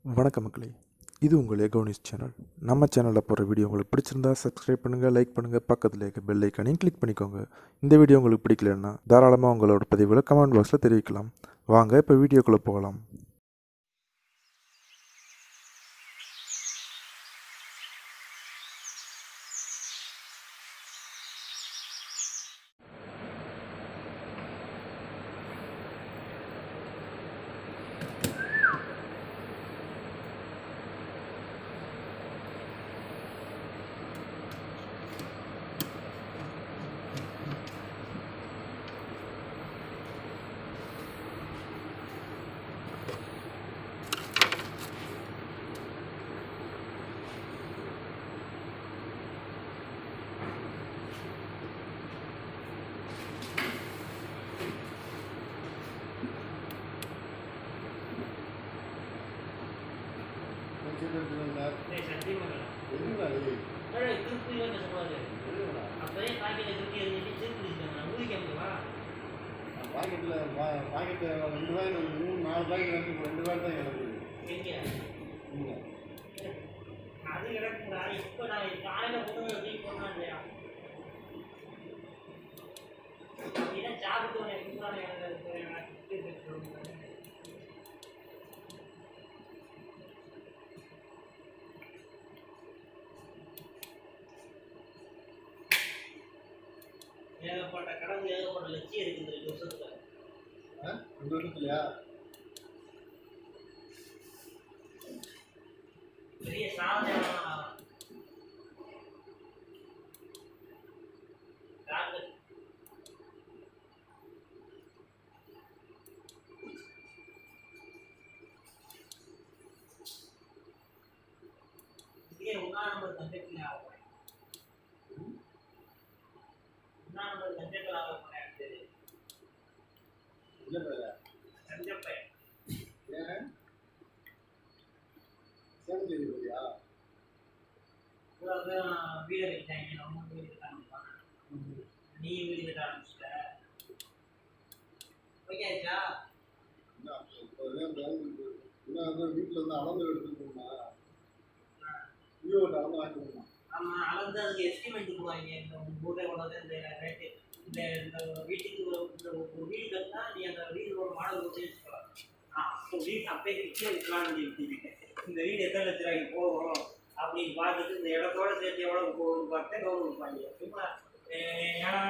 வணக்கம் மக்களே, இது உங்கள் எகோனிஸ் சேனல். நம்ம சேனலில் போகிற வீடியோ உங்களுக்கு பிடிச்சிருந்தா சப்ஸ்கிரைப் பண்ணுங்கள், லைக் பண்ணுங்கள், பக்கத்தில் இருக்க பெல் ஐக்கானையும் கிளிக் பண்ணிக்கோங்க. இந்த வீடியோ உங்களுக்கு பிடிக்கலன்னா தாராளமாக உங்களோட பதிவுகளை கமெண்ட் பாக்ஸில் தெரிவிக்கலாம். வாங்க இப்போ வீடியோக்குள்ளே போகலாம். பாக்கெட்டு 2 ரூபாய் 3-4 பாக்கெட் வந்து 2 ரூபாய் தான் எனக்கு அது கிடக்குறா. இப்போ நான் காலையில் கொண்டு வந்து போனா இல்லையா அப்படின்னா சாப்பிட்டு ஏகப்பட்ட கடவுள் ஏகப்பட்ட லட்சியம் இருக்குது 2 வருஷத்துல. 2 வருஷத்துலையா பெரிய சாதனை. இதே 1 நம்பர் கண்டக்ட்ல ஆகும். 1 நம்பர் கண்டக்ட்ல ஆகும். இல்ல பிரதா சஞ்சப்பை ஏன் சேஞ்ச் செய்யறியா? கூடவே வீடியோ எடுத்தாங்க. நம்ம வீடியோ எடுத்தாங்க. நீ வீடியோ எடுக்க ஆரம்பிச்சிட்ட. ஓகே ஆச்சா? இன்னும் வீட்டில் வந்து அளந்து எடுத்துக்கணுமா? வீடியோட அளந்து வாங்கிக்கணுமா? ஆமாம், அளந்து அதுக்கு எஸ்டிமேட் போடுவாங்க. இந்த ஊரில் கொண்டாந்து இந்த ரேட்டு இந்த வீட்டுக்கு ஒரு வீடு கட்டினா நீ அந்த வீடு மாடல் வச்சுக்கலாம். வீடு அப்படியே விற்கலாம்னு இந்த வீடு எத்தனை லட்ச ரூபாய்க்கு போகும் அப்படின்னு பார்த்துட்டு இந்த இடத்தோட சேர்த்து எவ்வளோ போகும்னு பார்த்து கவர்மெண்ட் கொடுப்பாங்க. சும்மா ஏன்னா